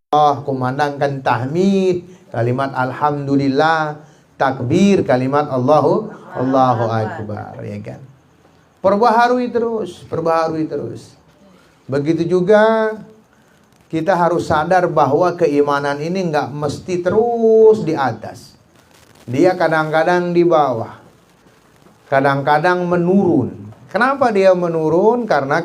kumandangkan tahmid, kalimat alhamdulillah, takbir, kalimat Allahu Akbar, ya kan? Perbaharui terus. Begitu juga kita harus sadar bahwa keimanan ini nggak mesti terus di atas. Dia kadang-kadang di bawah, kadang-kadang menurun. Kenapa dia menurun? Karena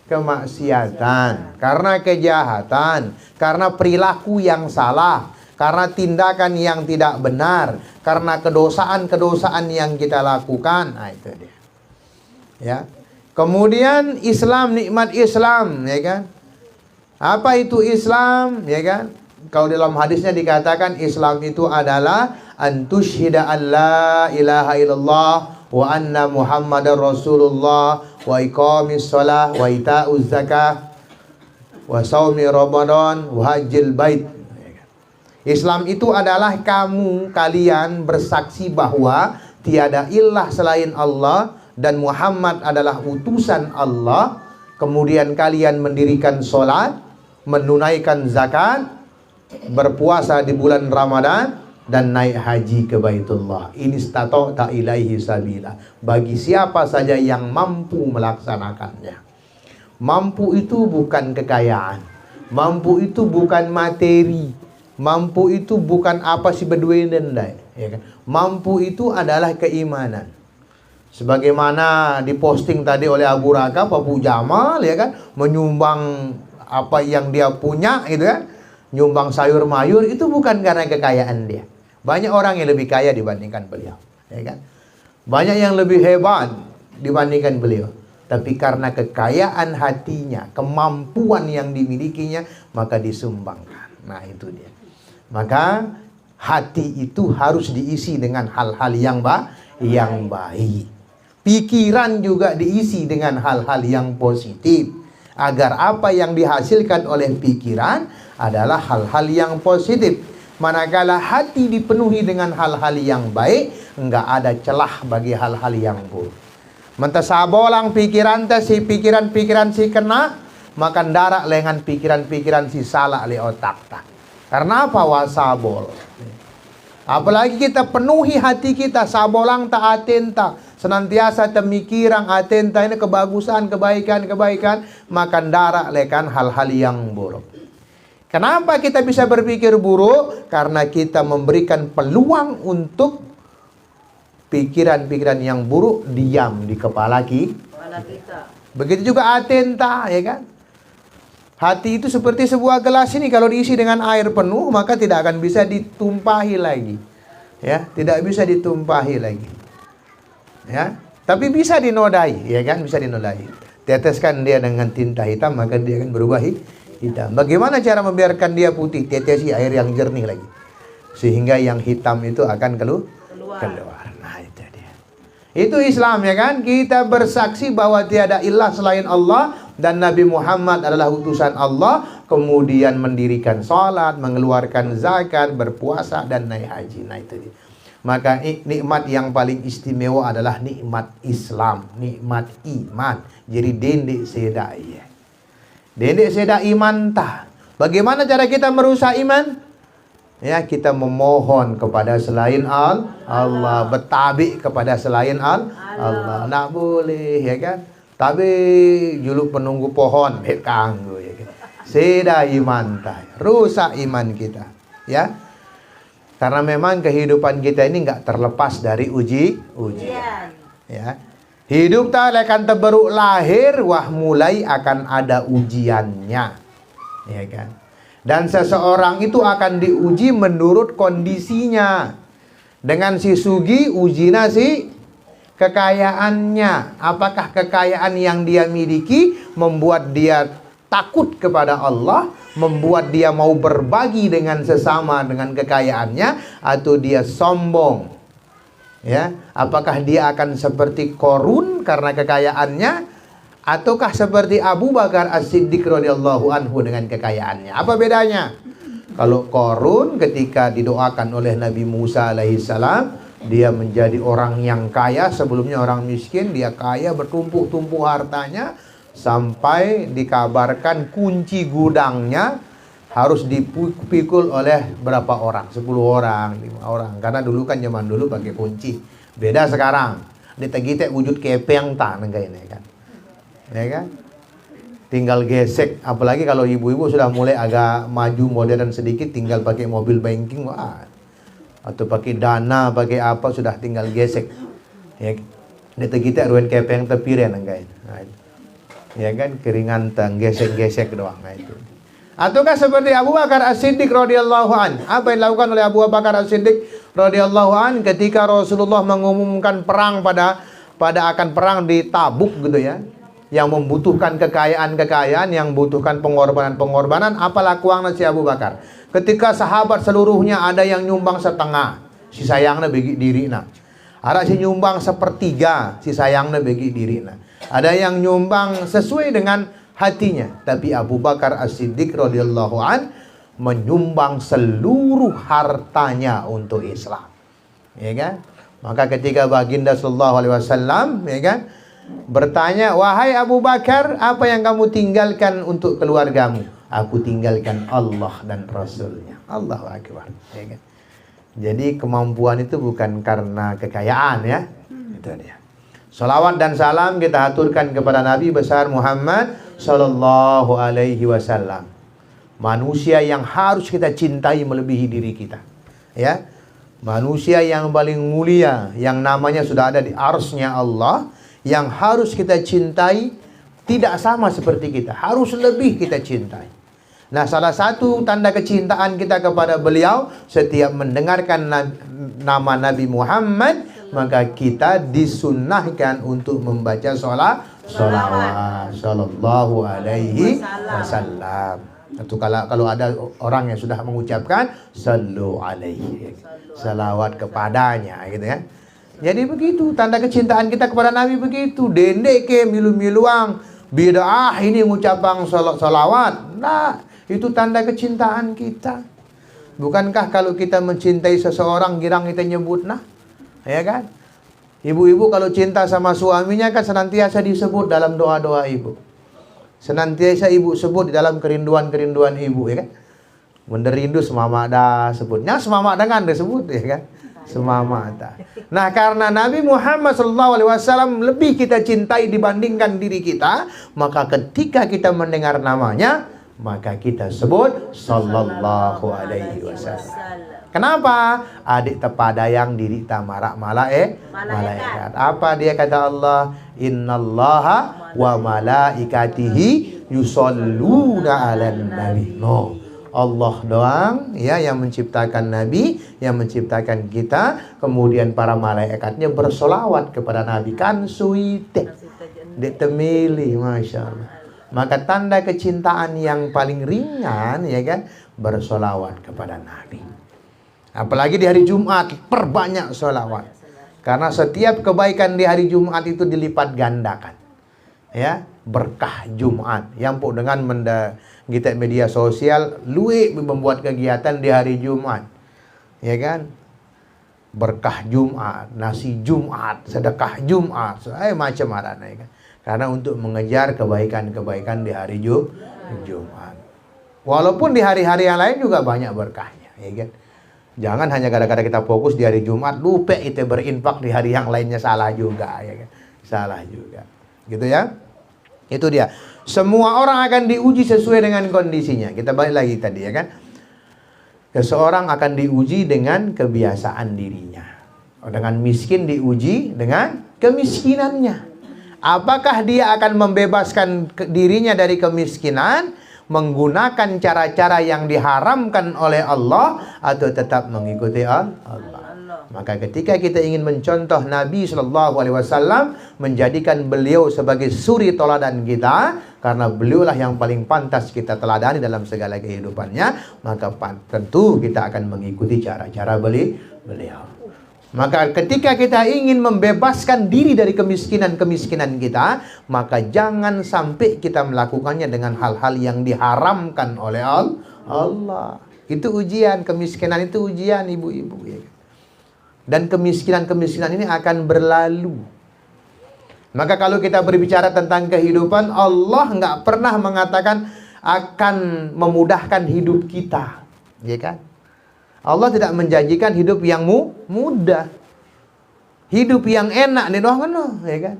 kemaksiatan, karena kejahatan, karena perilaku yang salah, karena tindakan yang tidak benar, karena kedosaan-kedosaan yang kita lakukan. Nah, itu dia. Ya. Kemudian Islam, nikmat Islam, ya kan? Apa itu Islam, ya kan? Kalau dalam hadisnya dikatakan Islam itu adalah antusyhida an la ilaha illallah wa anna Muhammadar Rasulullah wa iqamis shalah wa ita'uz zakah wa shaumi Ramadan wa hajjil bait. Islam itu adalah kalian bersaksi bahwa tiada ilah selain Allah dan Muhammad adalah utusan Allah. Kemudian kalian mendirikan sholat, menunaikan zakat, berpuasa di bulan Ramadan, dan naik haji ke Baitullah. Ini istata'ta ilaihi sabila. Bagi siapa saja yang mampu melaksanakannya. Mampu itu bukan kekayaan, mampu itu bukan materi, mampu itu bukan apa si beduin dendai, ya kan? Mampu itu adalah keimanan. Sebagaimana diposting tadi oleh Abu Raka, Abu Jamal, ya kan, menyumbang apa yang dia punya, gitu kan, nyumbang sayur mayur, itu bukan karena kekayaan dia. Banyak orang yang lebih kaya dibandingkan beliau, ya kan? Banyak yang lebih hebat dibandingkan beliau. Tapi karena kekayaan hatinya, kemampuan yang dimilikinya, maka disumbangkan. Nah, itu dia. Maka hati itu harus diisi dengan hal-hal yang baik. Pikiran juga diisi dengan hal-hal yang positif, agar apa yang dihasilkan oleh pikiran adalah hal-hal yang positif. Manakala hati dipenuhi dengan hal-hal yang baik, enggak ada celah bagi hal-hal yang buruk. Mentasabolang pikiran si pikiran si kena, makan darah lengan pikiran si salah le otak tak. Karena apa? Wasabol. Apalagi kita penuhi hati kita sabolang tak atenta, senantiasa temikiran atenta ini kebagusan, kebaikan, makan darah lekan hal-hal yang buruk. Kenapa kita bisa berpikir buruk? Karena kita memberikan peluang untuk pikiran-pikiran yang buruk diam di kepala kita. Begitu juga atenta, ya kan? Hati itu seperti sebuah gelas ini, kalau diisi dengan air penuh, maka tidak akan bisa ditumpahi lagi. Ya, tidak bisa ditumpahi lagi. Ya, tapi bisa dinodai, ya kan? Bisa dinodai. Teteskan dia dengan tinta hitam, maka dia akan berubah hitam. Bagaimana cara membiarkan dia putih? Tetesi air yang jernih lagi, sehingga yang hitam itu akan keluar. Nah, itu dia. Itu Islam, ya kan? Kita bersaksi bahwa tiada ilah selain Allah dan Nabi Muhammad adalah utusan Allah. Kemudian mendirikan salat, mengeluarkan zakat, berpuasa, dan naik haji. Nah, itu dia. Maka nikmat yang paling istimewa adalah nikmat Islam, nikmat iman. Jadi dendek seda ya. Dendek seda iman tah. Bagaimana cara kita merusak iman? Ya, kita memohon kepada selain Allah, bertabik kepada selain Allah. Nak boleh, ya kan? Tapi juluk penunggu pohon kanggo, ya kan? Seda iman tah. Rusak iman kita, ya. Karena memang kehidupan kita ini nggak terlepas dari ujian. Ya. Hidup tak akan terberuk lahir, wah mulai akan ada ujiannya, ya kan? Dan seseorang itu akan diuji menurut kondisinya. Dengan si sugi, ujinya si kekayaannya. Apakah kekayaan yang dia miliki membuat dia takut kepada Allah, membuat dia mau berbagi dengan sesama dengan kekayaannya, atau dia sombong? Ya, apakah dia akan seperti Korun karena kekayaannya, ataukah seperti Abu Bakar As-Siddiq radhiyallahu anhu dengan kekayaannya? Apa bedanya? Kalau Korun ketika didoakan oleh Nabi Musa alaihissalam, dia menjadi orang yang kaya, sebelumnya orang miskin, dia kaya bertumpuk-tumpuk hartanya, sampai dikabarkan kunci gudangnya harus dipikul oleh berapa orang? 10 orang, 5 orang. Karena dulu kan zaman dulu pakai kunci. Beda sekarang. Ditegite wujud kepeng tangan kayak ini kan. Ya kan? Tinggal gesek. Apalagi kalau ibu-ibu sudah mulai agak maju modern sedikit, tinggal pakai mobil banking, wah. Atau pakai Dana, pakai apa, sudah tinggal gesek. Ya. Ditegite ruan kepeng tepiren kayak. Nah, ya kan, keringan tang gesek-gesek doang. Nah, itu. Ataukah seperti Abu Bakar As-Siddiq radhiyallahu an? Apa yang dilakukan oleh Abu Bakar As-Siddiq radhiyallahu an ketika Rasulullah mengumumkan perang pada akan perang di Tabuk gitu ya, yang membutuhkan kekayaan-kekayaan, yang membutuhkan pengorbanan-pengorbanan, apa lakuannya si Abu Bakar? Ketika sahabat seluruhnya ada yang nyumbang setengah, si sayangnya bagi dirina. Ada si nyumbang sepertiga, si sayangnya bagi dirina. Ada yang nyumbang sesuai dengan hatinya, tapi Abu Bakar As-Siddiq radhiyallahu an menyumbang seluruh hartanya untuk Islam, ya kan? Maka ketika baginda sallallahu alaihi wasallam, ya kan, bertanya, wahai Abu Bakar, apa yang kamu tinggalkan untuk keluargamu? Aku tinggalkan Allah dan Rasulnya. Allahu Akbar, ya kan? Jadi kemampuan itu bukan karena kekayaan, ya. Itu dia. Salawat dan salam kita aturkan kepada Nabi besar Muhammad sallallahu alaihi wasallam. Manusia yang harus kita cintai melebihi diri kita. Ya. Manusia yang paling mulia, yang namanya sudah ada di arsy-Nya Allah, yang harus kita cintai tidak sama seperti kita, harus lebih kita cintai. Nah, salah satu tanda kecintaan kita kepada beliau, setiap mendengarkan nama Nabi Muhammad, maka kita disunnahkan untuk membaca sholawat sallallahu alaihi wasallam. Itu kalau ada orang yang sudah mengucapkan sallu alaihi, salawat kepadanya, gitu ya. Jadi begitu tanda kecintaan kita kepada Nabi begitu. Dendek ke milu-miluang bid'ah ini mengucapkan salawat. Nah, itu tanda kecintaan kita. Bukankah kalau kita mencintai seseorang girang kita nyebut nah? Ya kan? Ibu-ibu kalau cinta sama suaminya kan senantiasa disebut dalam doa-doa ibu. Senantiasa ibu sebut di dalam kerinduan-kerinduan ibu, ya kan? Menderindu semama dah sebutnya, semama dengan disebut, ya kan? Semama dah. Nah, karena Nabi Muhammad SAW lebih kita cintai dibandingkan diri kita, maka ketika kita mendengar namanya, maka kita sebut sallallahu alaihi wasallam. Kenapa? Adik tepadayang diri tamarak malaikat. Apa dia kata Allah? Innallaha wa malaikatihi yusholluna 'alan nabi. No. Allah doang ya yang menciptakan Nabi, yang menciptakan kita, kemudian para malaikatnya bersolawat kepada Nabi. Kan suite. Ditemili, Masya Allah. Maka tanda kecintaan yang paling ringan, ya kan, bersolawat kepada Nabi. Apalagi di hari Jumat, perbanyak sholawat. Karena setiap kebaikan di hari Jumat itu dilipat gandakan. Ya, berkah Jumat. Yang pun dengan kita media sosial, luwe membuat kegiatan di hari Jumat. Ya kan? Berkah Jumat, nasi Jumat, sedekah Jumat, macam mana, ya kan? Karena untuk mengejar kebaikan-kebaikan di hari Jumat. Walaupun di hari-hari yang lain juga banyak berkahnya, ya kan? Jangan hanya gara-gara kita fokus di hari Jumat, lupa kita berinfak di hari yang lainnya, salah juga, ya kan? Salah juga. Gitu ya. Itu dia. Semua orang akan diuji sesuai dengan kondisinya. Kita balik lagi tadi, ya kan? Seseorang akan diuji dengan kebiasaan dirinya. Dengan miskin diuji dengan kemiskinannya. Apakah dia akan membebaskan dirinya dari kemiskinan menggunakan cara-cara yang diharamkan oleh Allah atau tetap mengikuti Allah? Maka ketika kita ingin mencontoh Nabi SAW, menjadikan beliau sebagai suri teladan kita, karena beliaulah yang paling pantas kita teladani dalam segala kehidupannya, maka tentu kita akan mengikuti cara-cara beliau. Maka ketika kita ingin membebaskan diri dari kemiskinan-kemiskinan kita, maka jangan sampai kita melakukannya dengan hal-hal yang diharamkan oleh Allah. Itu ujian, kemiskinan itu ujian, ibu-ibu, ya. Dan kemiskinan-kemiskinan ini akan berlalu. Maka kalau kita berbicara tentang kehidupan, Allah nggak pernah mengatakan akan memudahkan hidup kita, ya kan? Allah tidak menjanjikan hidup yang mudah, hidup yang enak nih doang, ya kan?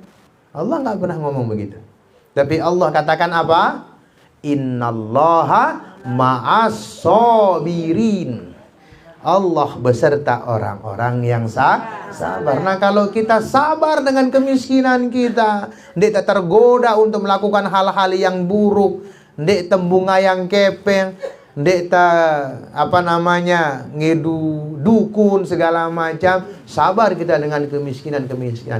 Allah nggak pernah ngomong begitu. Tapi Allah katakan apa? Innallaha ma'as-sabirin. Allah beserta orang-orang yang sabar. Nah, kalau kita sabar dengan kemiskinan kita, ndak tergoda untuk melakukan hal-hal yang buruk, ndak tembunga yang kepeng, ndak ngedu dukun segala macam, sabar kita dengan kemiskinan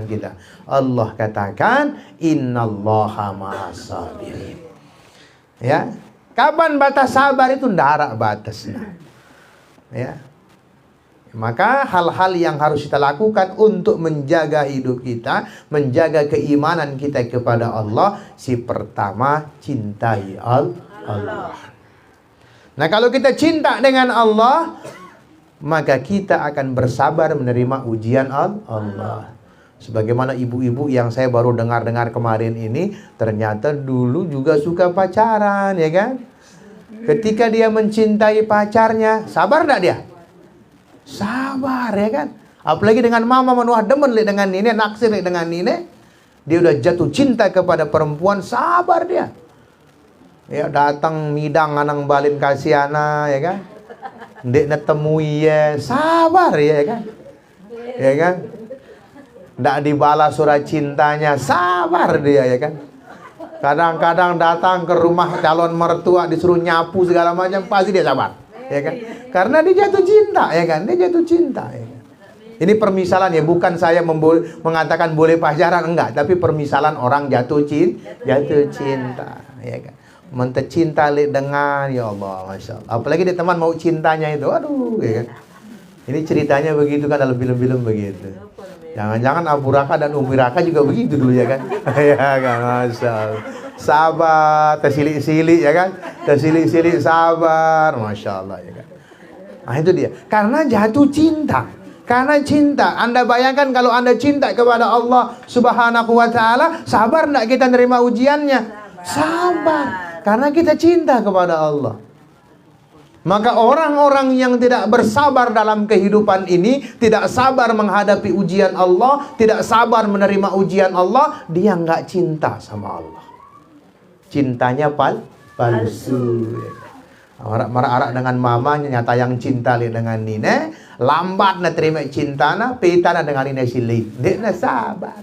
kita. Allah katakan innallaha ma'as-sabirin. Ya. Kapan batas sabar itu? Ndak ada batasnya. Ya. Maka hal-hal yang harus kita lakukan untuk menjaga hidup kita, menjaga keimanan kita kepada Allah, si pertama, cintai Allah. Nah, kalau kita cinta dengan Allah, maka kita akan bersabar menerima ujian Allah. Sebagaimana ibu-ibu yang saya baru dengar kemarin ini, ternyata dulu juga suka pacaran, ya kan? Ketika dia mencintai pacarnya, sabar enggak dia? Sabar, ya kan? Apalagi dengan mama menuah demen dengan ini, naksir dengan ini, dia udah jatuh cinta kepada perempuan, sabar dia. Ya, datang midang anang balin kasiana, ya kan? Ndek netemui ya, sabar ya kan? Ya kan? Ndak dibalas surat cintanya, sabar dia, ya kan? Kadang-kadang datang ke rumah calon mertua disuruh nyapu segala macam, pasti dia sabar. Ya kan? Karena dia jatuh cinta, ya kan? Dia jatuh cinta, ya kan? Ini permisalan ya, bukan saya mengatakan boleh pacaran, enggak, tapi permisalan orang jatuh cinta, ya kan? Mencinta dengan, ya Allah, Masya Allah. Apalagi dia teman mau cintanya itu, aduh, ya kan? Ini ceritanya begitu kan, dalam film-film begitu. Jangan-jangan Abu Raka dan Umi Raka juga begitu dulu, ya kan? Ya kan, Masya Allah. Sabar, tersilik-silik, ya kan? Tersilik-silik, sabar, Masya Allah, ya kan? Nah, itu dia. Karena jatuh cinta. Karena cinta. Anda bayangkan kalau Anda cinta kepada Allah Subhanahu wa ta'ala, sabar enggak kita nerima ujiannya? Sabar. Karena kita cinta kepada Allah. Maka orang-orang yang tidak bersabar dalam kehidupan ini, tidak sabar menghadapi ujian Allah, tidak sabar menerima ujian Allah, dia nggak cinta sama Allah. Cintanya palsu. Marah-marah dengan mamanya, nyata yang cinta dengan nine, lambat na terima cintana, pita na dengan nine silih. Dia na sabar.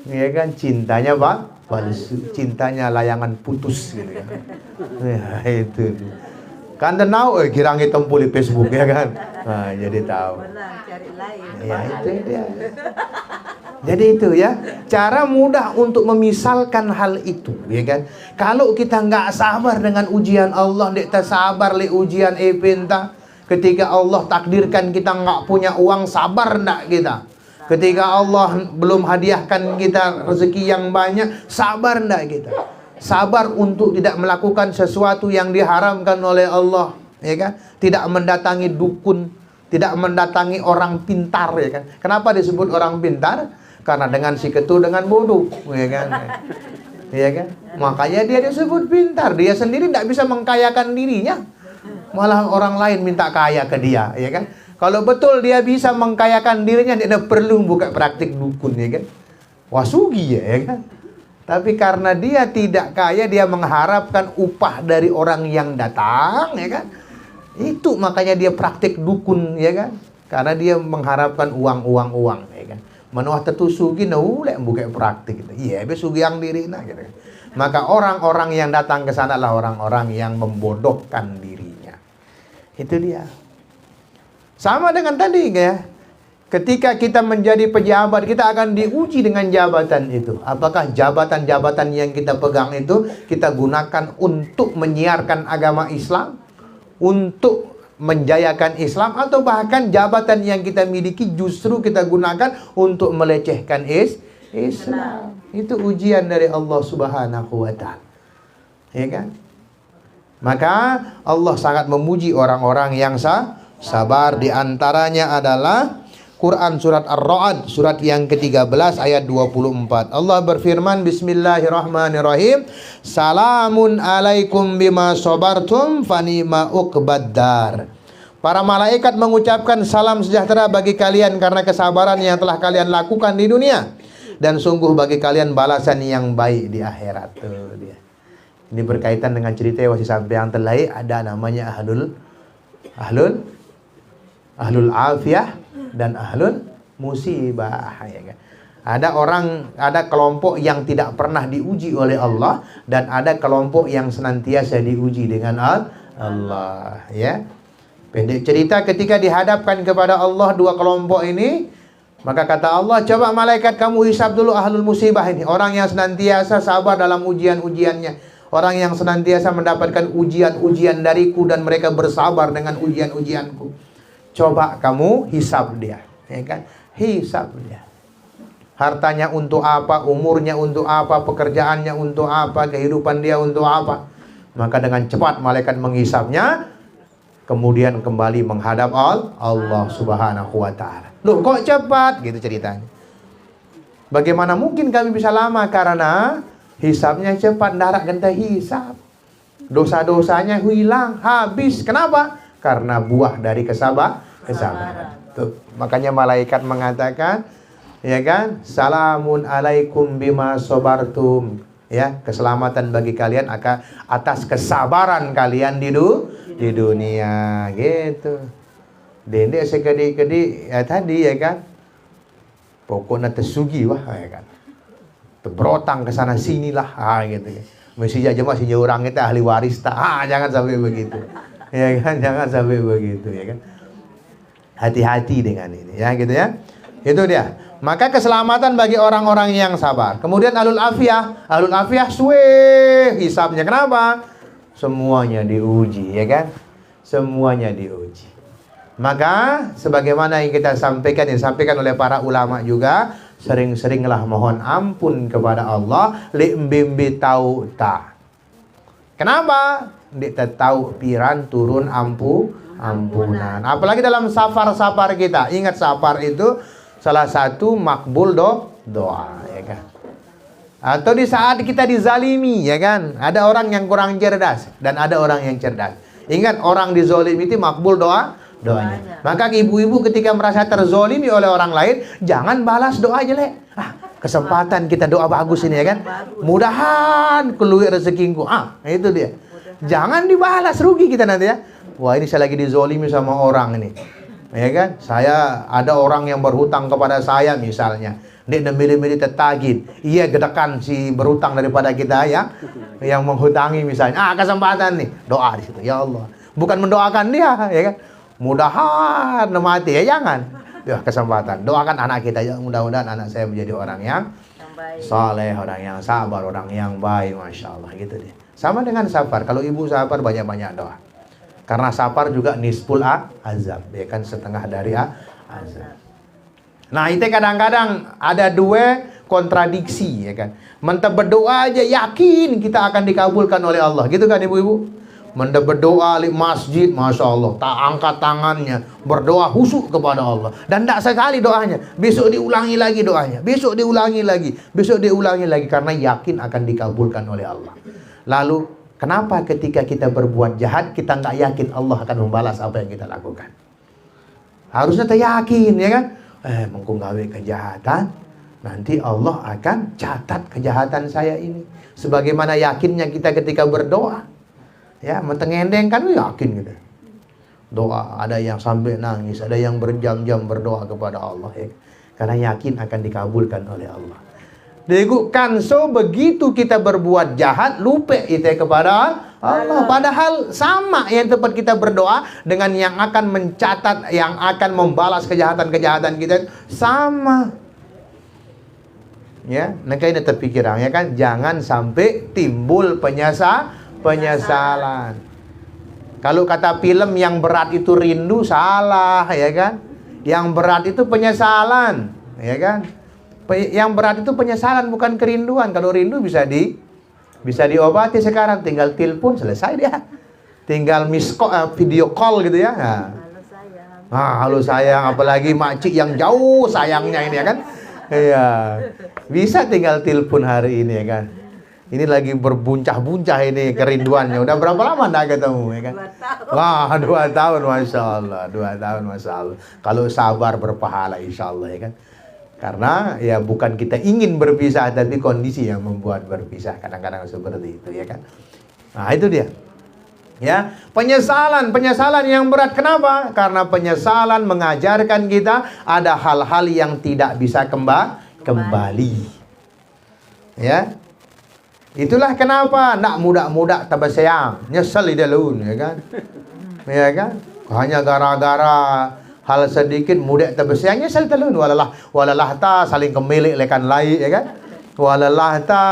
Ya kan, cintanya palsu, cintanya layangan putus gitu kan. Ya, itu. Kan tahu kirang hitam pulih Facebook, ya kan. Nah, jadi tahu. Ya, itu dia. Jadi itu ya, cara mudah untuk memisalkan hal itu, ya kan. Kalau kita nggak sabar dengan ujian Allah, nggak sabar le ujian epenta. Ketika Allah takdirkan kita nggak punya uang, sabar nggak kita? Ketika Allah belum hadiahkan kita rezeki yang banyak, sabar nggak kita? Sabar untuk tidak melakukan sesuatu yang diharamkan oleh Allah, ya kan? Tidak mendatangi dukun, tidak mendatangi orang pintar, ya kan? Kenapa disebut orang pintar? Karena dengan si ketu dengan bodoh, ya kan? Ya kan? Makanya dia disebut pintar. Dia sendiri tidak bisa mengkayakan dirinya, malah orang lain minta kaya ke dia, ya kan? Kalau betul dia bisa mengkayakan dirinya, dia tidak perlu buka praktik dukun, ya kan? Wasugi ya kan? Tapi karena dia tidak kaya, dia mengharapkan upah dari orang yang datang, ya kan? Itu makanya dia praktik dukun, ya kan? Karena dia mengharapkan uang, ya kan? Menuah tertusugi, lek buka praktik gitu. Iya, besugi yang diri nah gitu. Maka orang-orang yang datang ke sana adalah orang-orang yang membodohkan dirinya. Itu dia. Sama dengan tadi ya. Ketika kita menjadi pejabat, kita akan diuji dengan jabatan itu. Apakah jabatan-jabatan yang kita pegang itu kita gunakan untuk menyiarkan agama Islam, untuk menjayakan Islam, atau bahkan jabatan yang kita miliki justru kita gunakan untuk melecehkan Islam. Itu ujian dari Allah Subhanahu wa ta'ala. Ya kan? Maka Allah sangat memuji orang-orang yang sabar. Di antaranya adalah Quran surat Ar-Ra'd surat yang ke-13 ayat 24. Allah berfirman, Bismillahirrahmanirrahim. Salamun alaikum bima sabartum fanima uqbaddar. Para malaikat mengucapkan salam sejahtera bagi kalian karena kesabaran yang telah kalian lakukan di dunia, dan sungguh bagi kalian balasan yang baik di akhirat. Tuh dia. Ini berkaitan dengan cerita yang masih sampai yang terlahir, ada namanya ahlul afiyah dan ahlul musibah, ya kan? Ada kelompok yang tidak pernah diuji oleh Allah, dan ada kelompok yang senantiasa diuji dengan Allah, ya. Pendek cerita, ketika dihadapkan kepada Allah dua kelompok ini, maka kata Allah, coba malaikat kamu hisab dulu ahlul musibah ini, orang yang senantiasa sabar dalam ujian-ujiannya, orang yang senantiasa mendapatkan ujian-ujian dariku dan mereka bersabar dengan ujian-ujianku. Coba kamu hisab dia, ya kan? Hisab dia. Hartanya untuk apa, umurnya untuk apa, pekerjaannya untuk apa, kehidupan dia untuk apa. Maka dengan cepat malaikat menghisabnya, kemudian kembali menghadap Allah Subhanahu wa ta'ala. Loh, kok cepat? Gitu ceritanya. Bagaimana mungkin kami bisa lama? Karena hisabnya cepat, darat genta hisab. Dosa-dosanya hilang, habis. Kenapa? Karena buah dari kesabaran. Tuh, makanya malaikat mengatakan, ya kan, salamun alaikum bima sabartum, ya, keselamatan bagi kalian atas kesabaran kalian di dunia, gitu. Dendek sekedi-kedi ya tadi, ya kan, pokoknya tersugi wah, ya kan, terberotang ke sana sinilah, gitu ya. Mesti aja masih orang itu ahli waris jangan sampai begitu, ya kan, jangan sampai begitu, ya kan. Hati-hati dengan ini, ya, gitu ya. Itu dia. Maka keselamatan bagi orang-orang yang sabar. Kemudian ahlul afiyah suwe hisabnya. Kenapa? Semuanya diuji, ya kan? Semuanya diuji. Maka sebagaimana yang kita sampaikan, disampaikan oleh para ulama juga, sering-seringlah mohon ampun kepada Allah, li mbimbi tau ta. Kenapa? Dik tahu piran turun ampunan. Apalagi dalam safar-safar kita. Ingat, safar itu salah satu makbul doa, ya kan. Atau di saat kita dizalimi, ya kan. Ada orang yang kurang cerdas dan ada orang yang cerdas. Ingat, orang dizalimi itu makbul doanya. Maka ibu-ibu ketika merasa terzalimi oleh orang lain, jangan balas doa jelek. Kesempatan kita doa bagus ini, ya kan. Mudahan keluar rezekinku. Itu dia. Jangan dibalas, rugi kita nanti, ya. Wah, ini saya lagi dizolimi sama orang ini, ya kan. Saya ada orang yang berhutang kepada saya misalnya, dia milih-milih tetagih, iya gedekan si berhutang daripada kita ya, yang menghutangi misalnya. Kesempatan nih, doa di situ, ya Allah, bukan mendoakan dia, ya kan. Mudahan mati, ya jangan. Ya, kesempatan, doakan anak kita, ya, mudah-mudahan anak saya menjadi orang yang saleh, orang yang sabar, orang yang baik, masya Allah, gitu deh. Sama dengan sabar, kalau ibu sabar banyak-banyak doa. Karena sabar juga nisful azab, ya kan, setengah dari azab. Nah, itu kadang-kadang ada dua kontradiksi, ya kan. Mentah berdoa aja yakin kita akan dikabulkan oleh Allah, gitu kan ibu-ibu. Mentah berdoa di masjid, masya Allah, tak angkat tangannya, berdoa khusyuk kepada Allah, dan tidak sekali doanya, besok diulangi lagi doanya, besok diulangi lagi, besok diulangi lagi, karena yakin akan dikabulkan oleh Allah. Lalu kenapa ketika kita berbuat jahat, kita nggak yakin Allah akan membalas apa yang kita lakukan? Harusnya kita yakin, ya kan? Menggawe kejahatan, nanti Allah akan catat kejahatan saya ini. Sebagaimana yakinnya kita ketika berdoa. Ya, mentengendeng kan yakin gitu. Doa, ada yang sampai nangis, ada yang berjam-jam berdoa kepada Allah, ya. Karena yakin akan dikabulkan oleh Allah. Degukan, so begitu kita berbuat jahat, lupa kita kepada Allah. Padahal sama yang tempat kita berdoa dengan yang akan mencatat, yang akan membalas kejahatan-kejahatan kita, sama. Ya, mereka ini terpikiran, ya kan, jangan sampai timbul penyesalan. Kalau kata film, yang berat itu rindu, salah, ya kan. Yang berat itu penyesalan, ya kan. Yang berat itu penyesalan, bukan kerinduan. Kalau rindu bisa diobati sekarang, tinggal telepon selesai dia. Tinggal video call gitu ya. Nah. Kalau sayang, apalagi makcik yang jauh sayangnya ini ya kan. Iya. Bisa tinggal telepon hari ini ya kan. Ini lagi berbuncah-buncah ini kerinduannya. Udah berapa lama enggak ketemu ya kan? 2 tahun. Wah, 2 tahun Masya Allah. 2 tahun Masya Allah. Kalau sabar berpahala insya Allah ya kan. Karena ya bukan kita ingin berpisah, tapi kondisi yang membuat berpisah. Kadang-kadang seperti itu ya kan. Nah itu dia. Ya, penyesalan yang berat. Kenapa? Karena penyesalan mengajarkan kita ada hal-hal yang tidak bisa kembali. Ya. Itulah kenapa nak muda-muda tabasyang, nyesel di daun, ya kan? Ya kan? Hanya gara-gara hal sedikit muda tabasyang nyesel daun. Walalah ta saling kemilik lekan lai, ya kan? Walalah ta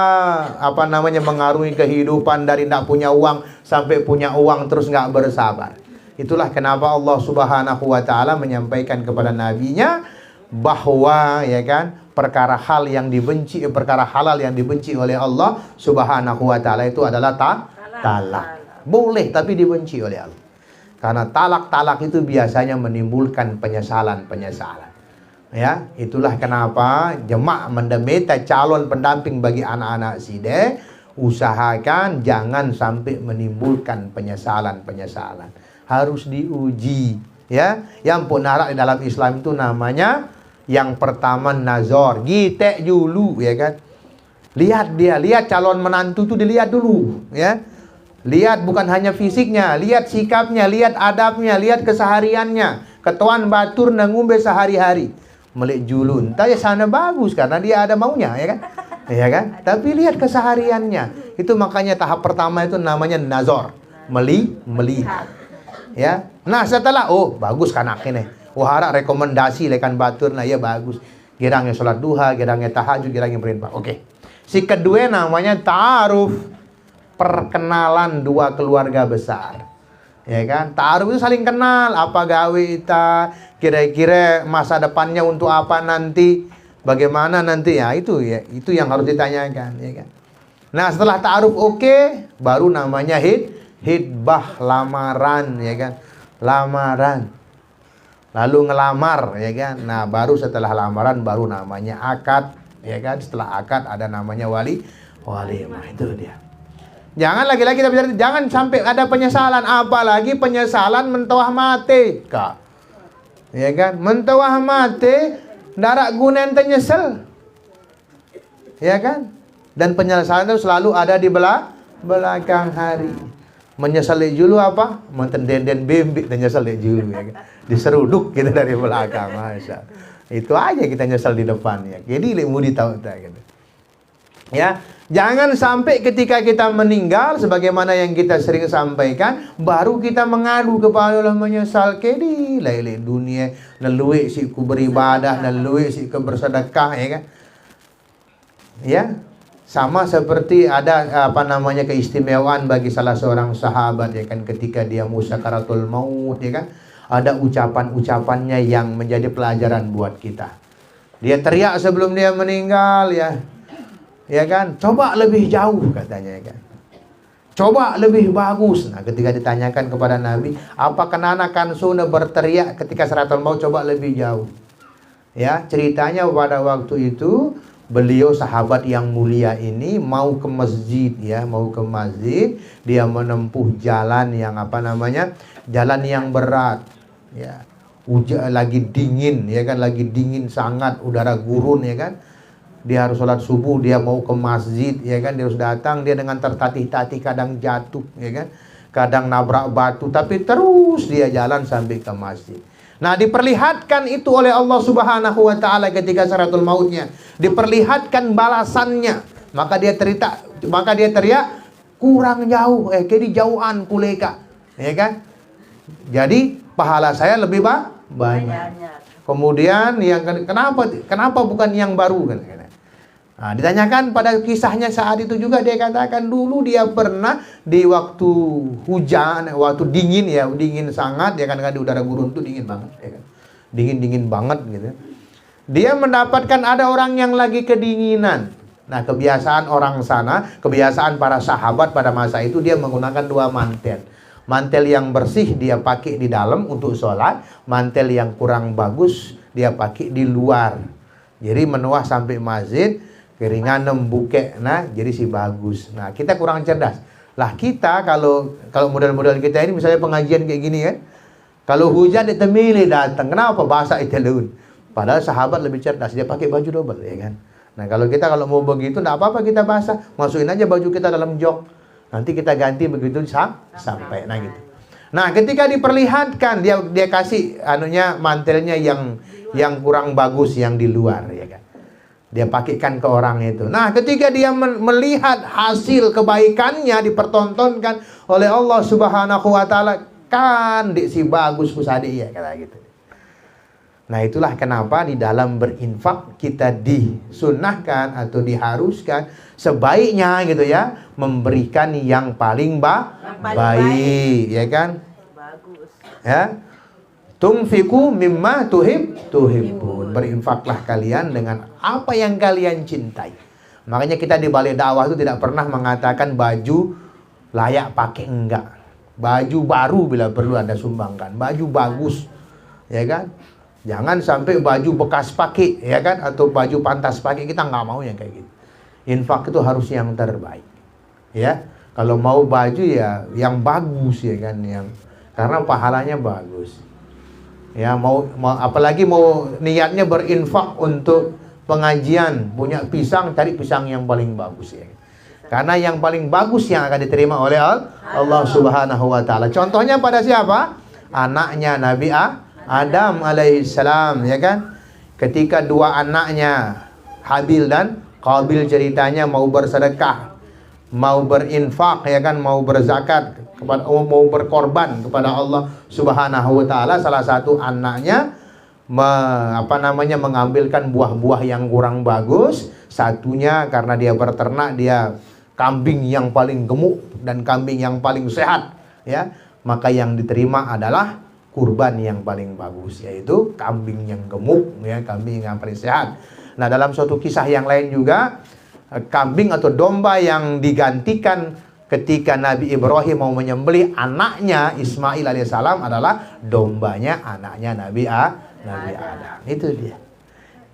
mengarungi kehidupan dari tidak punya uang sampai punya uang terus nggak bersabar. Itulah kenapa Allah Subhanahu wa taala menyampaikan kepada nabinya bahwa ya kan perkara halal yang dibenci oleh Allah Subhanahu wa taala itu adalah talak. Boleh tapi dibenci oleh Allah. Karena talak itu biasanya menimbulkan penyesalan. Ya, itulah kenapa jemaah mendemeta calon pendamping bagi anak-anak side, usahakan jangan sampai menimbulkan penyesalan. Harus diuji, ya. Yang punarak di dalam Islam itu namanya yang pertama nazar, gitek dulu, ya kan. Lihat calon menantu itu dilihat dulu, ya. Lihat bukan hanya fisiknya, lihat sikapnya, lihat adabnya, lihat kesehariannya. Ketuan batur nangumbe sehari-hari. Melek julun, entah ya sana bagus karena dia ada maunya, ya kan? Ya kan? Tapi lihat kesehariannya. Itu makanya tahap pertama itu namanya nazar, melihat. Ya. Nah, setelah bagus kan ini. Harap rekomendasi lekan batur nah ya bagus. Girangnya sholat duha, girangnya tahajud, girangnya berinfak. Oke. Si kedua namanya ta'aruf, perkenalan dua keluarga besar. Ya kan? Ta'aruf itu saling kenal, apa gawe ita, kira-kira masa depannya untuk apa nanti, bagaimana nanti ya itu yang harus ditanyakan, ya kan? Nah, setelah ta'aruf oke, baru namanya hidbah, lamaran, ya kan? Lamaran. Lalu ngelamar, ya kan? Nah, baru setelah lamaran baru namanya akad, ya kan? Setelah akad ada namanya walimah, itu dia. Jangan lagi-lagi kita bicara, jangan sampai ada penyesalan, apalagi penyesalan mentawah mati, Kak. Ya kan? Mentawah mati, darak gunen nyesel. Ya kan? Dan penyesalan itu selalu ada di belakang hari. Menyesal dulu apa? Mentenden bembik dan nyesel dulu, ya kan? Diseruduk kita dari belakang, Masya. Itu aja kita nyesel di depannya. Jadi mau ditahu gitu. Ya, jangan sampai ketika kita meninggal sebagaimana yang kita sering sampaikan baru kita mengadu kepada Allah menyesal kedi lain dunia leluik si ku beribadah leluik si ku bersedekah, ya kan? Ya, sama seperti ada keistimewaan bagi salah seorang sahabat, ya kan, ketika dia sakaratul maut, ya kan, ada ucapan-ucapannya yang menjadi pelajaran buat kita. Dia teriak sebelum dia meninggal, ya kan, coba lebih jauh katanya, ya kan, coba lebih bagus. Nah, ketika ditanyakan kepada Nabi, apa kenana kansuna berteriak ketika sakaratul maut coba lebih jauh? Ya, ceritanya pada waktu itu beliau sahabat yang mulia ini mau ke masjid, dia menempuh jalan yang jalan yang berat, ya. Lagi dingin, ya kan, lagi dingin sangat, udara gurun, ya kan. Dia harus sholat subuh, dia mau ke masjid, ya kan, dia harus datang, dia dengan tertatih-tatih, kadang jatuh, ya kan, kadang nabrak batu, tapi terus dia jalan sampai ke masjid. Nah, diperlihatkan itu oleh Allah Subhanahu wa taala ketika sakaratul mautnya, diperlihatkan balasannya. Maka dia teriak, kurang jauh, jadi jauhan kuleka, ya kan? Jadi pahala saya lebih banyak. Kemudian yang kenapa bukan yang baru kan? Nah, ditanyakan pada kisahnya saat itu juga, dia katakan dulu dia pernah di waktu hujan, waktu dingin, ya, dingin sangat, ya kan, di udara gurun itu dingin banget, ya kan, dingin banget gitu. Dia mendapatkan ada orang yang lagi kedinginan. Nah, kebiasaan orang sana, kebiasaan para sahabat pada masa itu dia menggunakan 2 manten. Mantel yang bersih dia pakai di dalam untuk sholat, mantel yang kurang bagus dia pakai di luar. Jadi menuah sampai masjid, keringan nembukek, nah jadi si bagus. Nah kita kurang cerdas. Lah kita kalau model-model kita ini misalnya pengajian kayak gini kan, kalau hujan dia temili datang, kenapa basah itu leun? Padahal sahabat lebih cerdas, dia pakai baju double ya kan. Nah kalau mau begitu, enggak apa-apa kita basah, masukin aja baju kita dalam jok. Nanti kita ganti begitu sampai nah gitu. Nah, ketika diperlihatkan dia kasih mantelnya yang kurang bagus yang di luar ya kan. Dia pakaikan ke orang itu. Nah, ketika dia melihat hasil kebaikannya dipertontonkan oleh Allah Subhanahu wa taala, kan si bagus kusade ya kata gitu. Nah itulah kenapa di dalam berinfak kita disunahkan atau diharuskan sebaiknya gitu ya, memberikan yang paling baik ya kan. Bagus. Ya. Tunfiku mimma tuhibbun. Berinfaklah kalian dengan apa yang kalian cintai. Makanya kita di balai dakwah itu tidak pernah mengatakan baju layak pakai, enggak. Baju baru bila perlu Anda sumbangkan. Baju bagus. Ya kan? Jangan sampai baju bekas pakai, ya kan? Atau baju pantas pakai, kita nggak mau yang kayak gitu. Infak itu harus yang terbaik, ya. Kalau mau baju ya yang bagus, ya kan? Karena pahalanya bagus. Ya apalagi mau niatnya berinfak untuk pengajian, punya pisang, cari pisang yang paling bagus ya. Karena yang paling bagus yang akan diterima oleh Allah Subhanahu wa taala. Contohnya pada siapa? Anaknya Nabi Adam alaihissalam ya kan, ketika dua anaknya Habil dan Qabil ceritanya mau bersedekah, mau berinfak ya kan, mau berzakat mau berkorban kepada Allah Subhanahu wa taala, salah satu anaknya mengambilkan buah-buah yang kurang bagus, satunya karena dia berternak, dia kambing yang paling gemuk dan kambing yang paling sehat ya, maka yang diterima adalah kurban yang paling bagus, yaitu kambing yang gemuk ya, kambing yang paling sehat. Nah, dalam suatu kisah yang lain juga, kambing atau domba yang digantikan ketika Nabi Ibrahim mau menyembelih anaknya Ismail alaihissalam adalah dombanya anaknya Nabi Adam. Itu dia.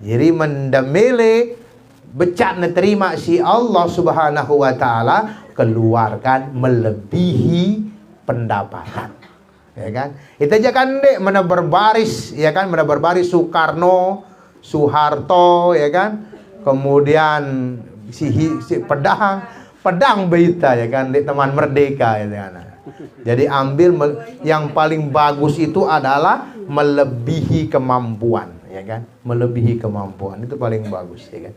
Jadi mendemele becat terima si Allah Subhanahu wa taala, keluarkan melebihi pendapatan. Ya kan? Itu aja kan dek mana berbaris ya kan, mana berbaris Soekarno, Soeharto ya kan. Kemudian si pedang Beita ya kan, dek teman merdeka ya kan. Jadi ambil yang paling bagus itu adalah melebihi kemampuan ya kan. Melebihi kemampuan itu paling bagus ya kan.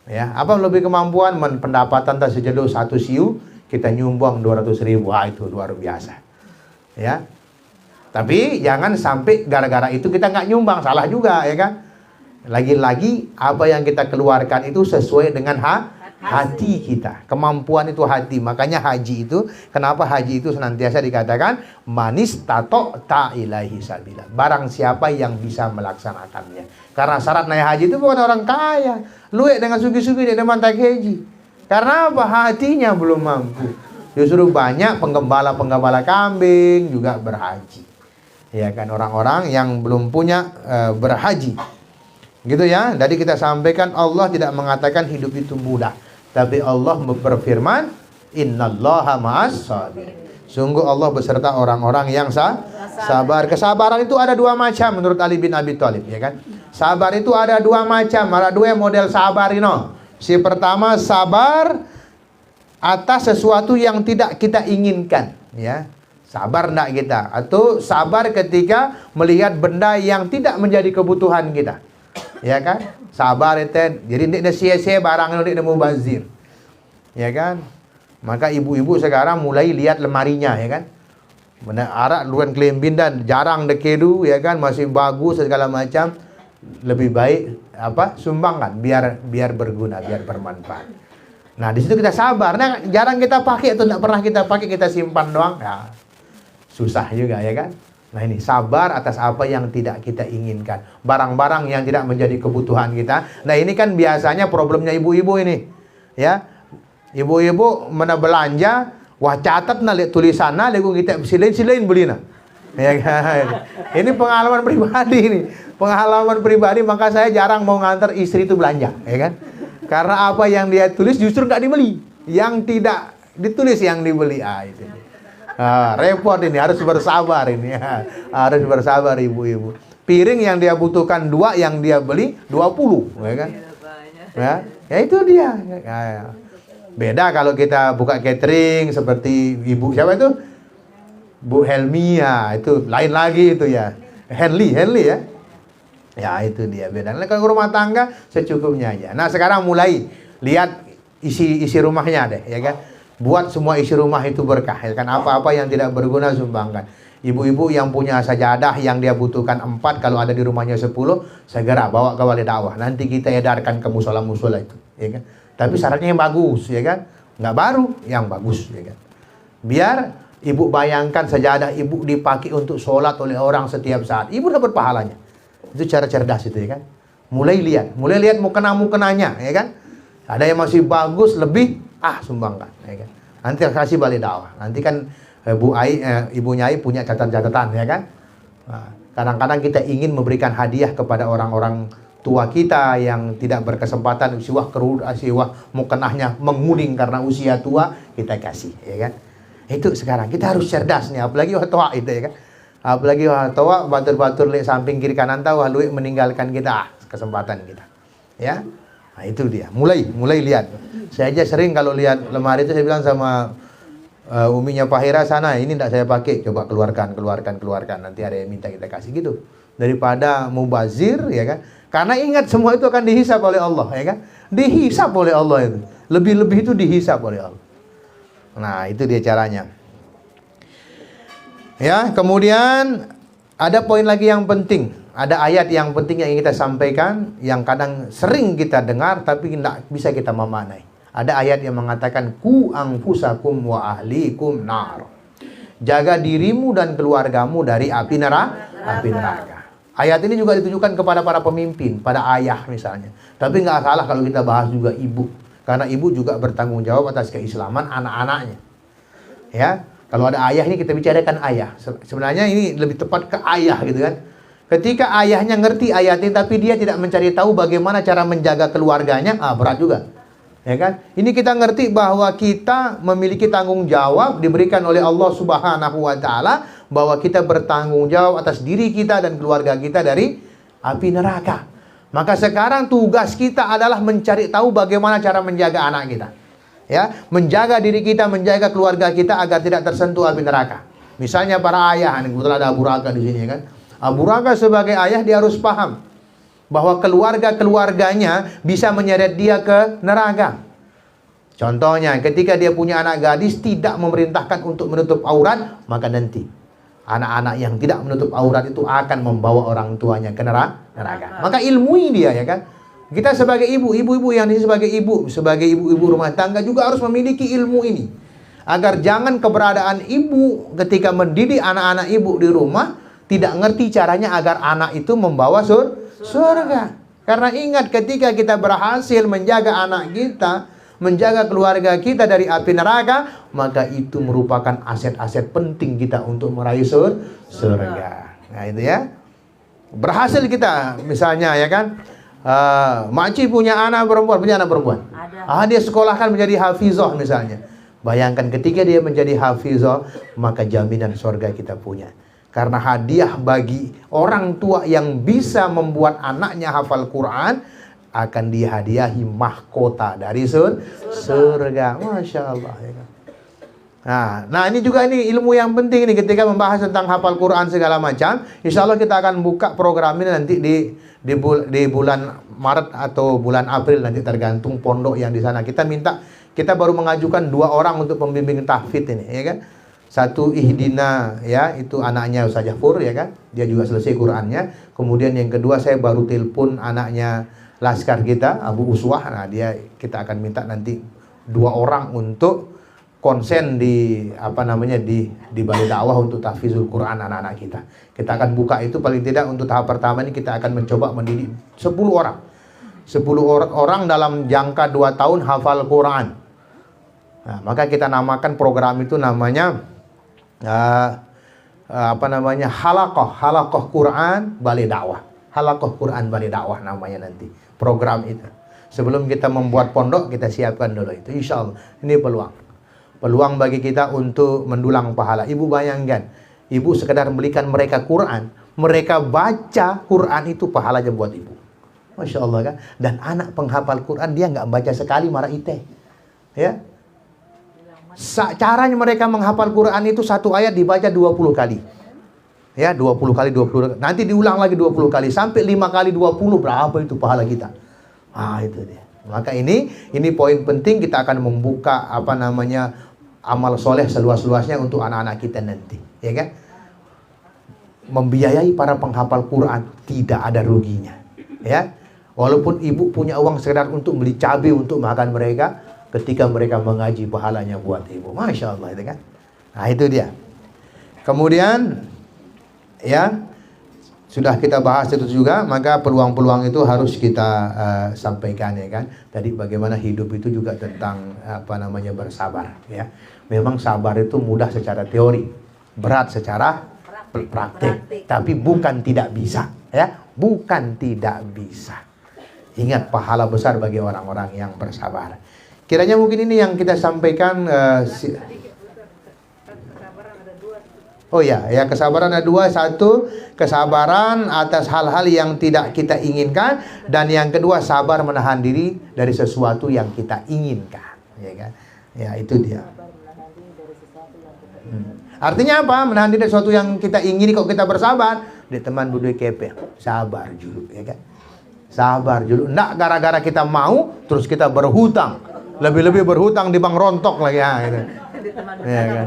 Ya, apa melebihi kemampuan? Pendapatan tak sejedo 1 siu, kita nyumbang 200.000. Wah, itu luar biasa. Ya. Tapi jangan sampai gara-gara itu kita nggak nyumbang, salah juga ya kan. Lagi-lagi apa yang kita keluarkan itu sesuai dengan hati kita. Kemampuan itu hati. Makanya haji itu, kenapa haji itu senantiasa dikatakan manis tato ta ilahi sabila. Barang siapa yang bisa melaksanakannya. Karena syarat naik haji itu bukan orang kaya. Luwek dengan sugi-sugi dia mantai haji. Karena apa? Hatinya belum mampu. Justru banyak penggembala-penggembala kambing juga berhaji. Ya kan, orang-orang yang belum punya berhaji. Gitu ya. Jadi kita sampaikan Allah tidak mengatakan hidup itu mudah. Tapi Allah berfirman, innallaha ma'as sabirin. Sungguh Allah beserta orang-orang yang sabar. Kesabaran itu ada 2 macam menurut Ali bin Abi Thalib ya kan. Sabar itu ada 2 macam, ada 2 model sabar ino. Si pertama sabar atas sesuatu yang tidak kita inginkan ya. Sabar enggak kita, atau sabar ketika melihat benda yang tidak menjadi kebutuhan kita. Ya kan? Sabar itu. Jadi ndak sia-sia barang ndak mubazir. Ya kan? Maka ibu-ibu sekarang mulai lihat lemarinya ya kan. Mana arak luan kelembin dan jarang dekedu ya kan, masih bagus segala macam. Lebih baik sumbangkan biar berguna, biar bermanfaat. Nah, di situ kita sabar. Nah, jarang kita pakai atau tidak pernah kita pakai, kita simpan doang. Ya, susah juga ya kan. Nah, ini sabar atas apa yang tidak kita inginkan. Barang-barang yang tidak menjadi kebutuhan kita. Nah, ini kan biasanya problemnya ibu-ibu ini. Ya. Ibu-ibu mana belanja, Wah catat na lihat tulisan na, lihat kita silain beli na. Ya kan? Ini pengalaman pribadi nih. Pengalaman pribadi, maka saya jarang mau ngantar istri itu belanja, ya kan? Karena apa yang dia tulis justru nggak dibeli. Yang tidak ditulis yang dibeli. Itu. Repot ini, harus bersabar ini. Harus bersabar ibu-ibu. Piring yang dia butuhkan 2, yang dia beli 20, ya kan? Ya itu dia. Beda kalau kita buka catering seperti ibu siapa itu? Bu Helmi ya, itu lain lagi itu ya. Henley ya. Ya itu dia beda. Nah, kalau rumah tangga secukupnya aja. Nah sekarang mulai lihat isi rumahnya deh, ya kan? Buat semua isi rumah itu berkah, ya kan? Apa-apa yang tidak berguna sumbangkan. Ibu-ibu yang punya sajadah yang dia butuhkan 4, kalau ada di rumahnya 10, segera bawa ke wali dakwah. Nanti kita edarkan ke musola-musola itu, ya kan? Tapi syaratnya yang bagus, ya kan? Nggak baru, yang bagus, ya kan? Biar ibu bayangkan sajadah ibu dipakai untuk sholat oleh orang setiap saat. Ibu dapat pahalanya. Itu cara cerdas itu, ya kan? Mulai lihat mukena-mukenanya, ya kan? Ada yang masih bagus, lebih, sumbangkan, ya kan? Nanti kasih balik dakwah. Nanti kan Ibu Nyai punya catatan-catatan, ya kan? Kadang-kadang kita ingin memberikan hadiah kepada orang-orang tua kita yang tidak berkesempatan, siwah mukenahnya menguning karena usia tua, kita kasih, ya kan? Itu sekarang kita harus cerdas nih, apalagi waktu itu, ya kan? Apalagi waktu batur-batur lihat samping kiri kanan tahu luik meninggalkan kita, kesempatan kita, ya. Nah itu dia, mulai lihat. Saya aja sering kalau lihat lemari itu saya bilang sama uminya Pak Hera sana, ini tidak saya pakai, coba keluarkan, nanti ada yang minta kita kasih gitu. Daripada mubazir, ya kan? Karena ingat semua itu akan dihisab oleh Allah, ya kan? Dihisab oleh Allah itu. Lebih-lebih itu dihisab oleh Allah. Nah, itu dia caranya. Ya, kemudian ada poin lagi yang penting. Ada ayat yang penting yang ingin kita sampaikan, yang kadang sering kita dengar tapi tidak bisa kita memaknai. Ada ayat yang mengatakan ku anfusakum wa ahlikum nar. Jaga dirimu dan keluargamu dari api neraka. Ayat ini juga ditujukan kepada para pemimpin, pada ayah misalnya. Tapi nggak salah kalau kita bahas juga ibu, karena ibu juga bertanggung jawab atas keislaman anak-anaknya. Ya, kalau ada ayah ini kita bicarakan ayah. Sebenarnya ini lebih tepat ke ayah gitu kan. Ketika ayahnya ngerti ayat ini tapi dia tidak mencari tahu bagaimana cara menjaga keluarganya, berat juga. Ya kan? Ini kita ngerti bahwa kita memiliki tanggung jawab diberikan oleh Allah Subhanahu wa taala, bahwa kita bertanggung jawab atas diri kita dan keluarga kita dari api neraka. Maka sekarang tugas kita adalah mencari tahu bagaimana cara menjaga anak kita. Ya, menjaga diri kita, menjaga keluarga kita agar tidak tersentuh api neraka. Misalnya para ayah, kebetulan ada Abu Raka di sini kan. Abu Raka sebagai ayah dia harus paham bahwa keluarganya bisa menyeret dia ke neraka. Contohnya, ketika dia punya anak gadis tidak memerintahkan untuk menutup aurat, maka nanti anak-anak yang tidak menutup aurat itu akan membawa orang tuanya ke neraka. Maka ilmui dia, ya kan? Kita sebagai ibu-ibu yang sebagai ibu-ibu rumah tangga juga harus memiliki ilmu ini. Agar jangan keberadaan ibu ketika mendidik anak-anak ibu di rumah tidak ngerti caranya agar anak itu membawa surga. Karena ingat, ketika kita berhasil menjaga anak kita, menjaga keluarga kita dari api neraka, maka itu merupakan aset-aset penting kita untuk meraih surga. Nah itu ya. Berhasil kita, misalnya ya kan, makcik punya anak perempuan. Dia sekolahkan menjadi hafizah misalnya. Bayangkan ketika dia menjadi hafizah, maka jaminan surga kita punya. Karena hadiah bagi orang tua yang bisa membuat anaknya hafal Quran, akan dihadiahi mahkota dari surga. Masya Allah, ya kan? Nah ini juga ilmu yang penting nih ketika membahas tentang hafal Quran segala macam. Insya Allah kita akan buka program ini nanti di bulan Maret atau bulan April, nanti tergantung pondok yang di sana. Kita baru mengajukan 2 orang untuk pembimbing tahfidz ini, ya kan? Satu Ihdina, ya, itu anaknya Ustaz Jafur, ya kan? Dia juga selesai Qurannya. Kemudian yang kedua saya baru telepon anaknya Laskar kita, Abu Uswah. Nah, kita akan minta nanti 2 orang untuk konsen di balai dakwah untuk tahfizul Quran anak-anak kita. Kita akan buka itu paling tidak untuk tahap pertama ini kita akan mencoba mendidik 10 orang. 10 orang dalam jangka 2 tahun hafal Quran. Nah, maka kita namakan program itu namanya Halaqah Quran Balai Dakwah. Halaqah Quran Balai Dakwah namanya nanti program itu. Sebelum kita membuat pondok, kita siapkan dulu itu. Insya Allah ini peluang bagi kita untuk mendulang pahala. Ibu bayangkan, ibu sekedar belikan mereka Quran, mereka baca Quran itu pahalanya buat ibu. Masya Allah kan. Dan anak penghafal Quran dia nggak baca sekali marah ite. Ya. Caranya mereka menghafal Quran itu satu ayat dibaca 20 kali. Ya, 20 kali 20. Nanti diulang lagi 20 kali sampai 5 kali 20 berapa itu pahala kita. Itu dia. Maka ini poin penting, kita akan membuka amal soleh seluas-luasnya untuk anak-anak kita nanti, ya kan? Membiayai para penghafal Quran tidak ada ruginya, ya. Walaupun ibu punya uang sekedar untuk beli cabai untuk makan mereka, ketika mereka mengaji pahalanya buat ibu. Masya Allah itu kan. Nah itu dia. Kemudian ya sudah kita bahas itu juga, maka peluang-peluang itu harus kita sampaikan, ya kan. Tadi bagaimana hidup itu juga tentang bersabar, ya. Memang sabar itu mudah secara teori, berat secara praktik. Tapi bukan tidak bisa, ya. Bukan tidak bisa. Ingat pahala besar bagi orang-orang yang bersabar. Kiranya mungkin ini yang kita sampaikan. Kesabaran ada dua. Satu, kesabaran atas hal-hal yang tidak kita inginkan. Dan yang kedua, sabar menahan diri dari sesuatu yang kita inginkan, ya kan? Ya, itu dia. Artinya apa? Menahan diri dari sesuatu yang kita ingini. Kok kita bersabar? Di teman budaya kepe, sabar dulu, ya kan? Sabar dulu. Nggak gara-gara kita mau terus kita berhutang. Lebih-lebih berhutang di bank rontok lagi, ya, gitu. Ya, kan?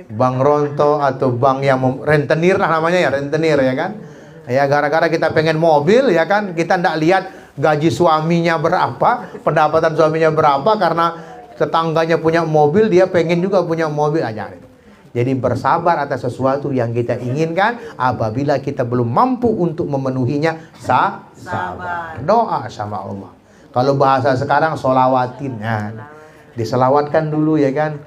Bank rontok atau bank yang rentenir lah namanya, ya, rentenir, ya kan. Ya, gara-gara kita pengen mobil, ya kan, kita ndak lihat gaji suaminya berapa, pendapatan suaminya berapa, karena tetangganya punya mobil, dia pengen juga punya mobil aja. Jadi bersabar atas sesuatu yang kita inginkan. Apabila kita belum mampu untuk memenuhinya, sabar. Doa sama Allah. Kalau bahasa sekarang solawatin, ya. Diselawatkan dulu, ya kan.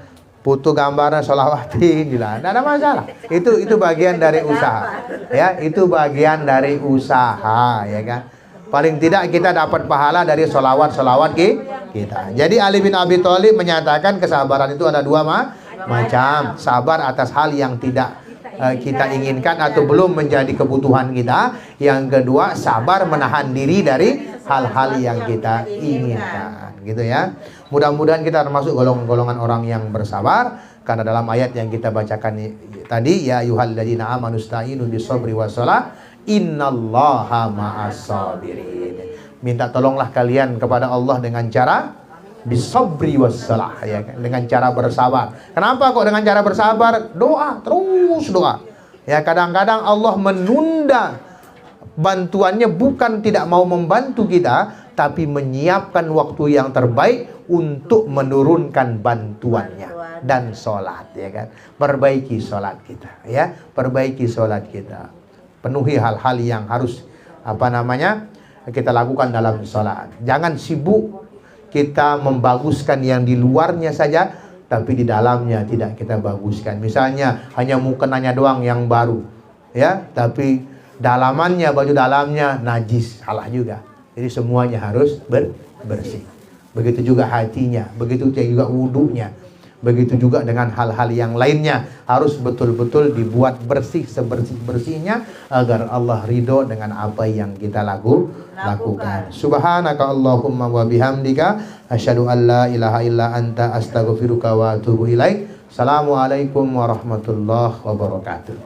Foto gambarnya solawatin, tidak ada masalah. Itu bagian dari usaha, ya. Itu bagian dari usaha, ya kan. Paling tidak kita dapat pahala dari solawat kita. Jadi Ali bin Abi Thalib menyatakan kesabaran itu ada dua macam. Sabar atas hal yang tidak kita inginkan atau belum menjadi kebutuhan kita. Yang kedua, sabar menahan diri dari hal-hal yang kita inginkan, gitu ya. Mudah-mudahan kita termasuk golongan orang yang bersabar, karena dalam ayat yang kita bacakan tadi, ya ayyuhalladzina amanu sta'inu bis-sabri was-shalah innallaha ma'as-sabirin. Minta tolonglah kalian kepada Allah dengan cara bis-sabri was-shalah, ya kan? Dengan cara bersabar. Kenapa kok dengan cara bersabar? Doa, terus doa. Ya, kadang-kadang Allah menunda bantuannya, bukan tidak mau membantu kita, tapi menyiapkan waktu yang terbaik untuk menurunkan bantuannya. Dan sholat, ya kan. Perbaiki sholat kita, ya. Perbaiki sholat kita. Penuhi hal-hal yang harus kita lakukan dalam sholat. Jangan sibuk kita membaguskan yang di luarnya saja, tapi di dalamnya tidak kita baguskan. Misalnya hanya mukenanya doang yang baru, ya, tapi dalamannya, baju dalamnya najis, salah juga. Jadi semuanya harus bersih. Begitu juga hatinya, begitu juga wudunya, begitu juga dengan hal-hal yang lainnya. Harus betul-betul dibuat bersih, sebersih-bersihnya, agar Allah ridho dengan apa yang kita lakukan. Subhanaka Allahumma wa bihamdika asyhadu an la ilaha illa anta astaghfiruka wa atubu ilaik. Assalamualaikum warahmatullahi wabarakatuh.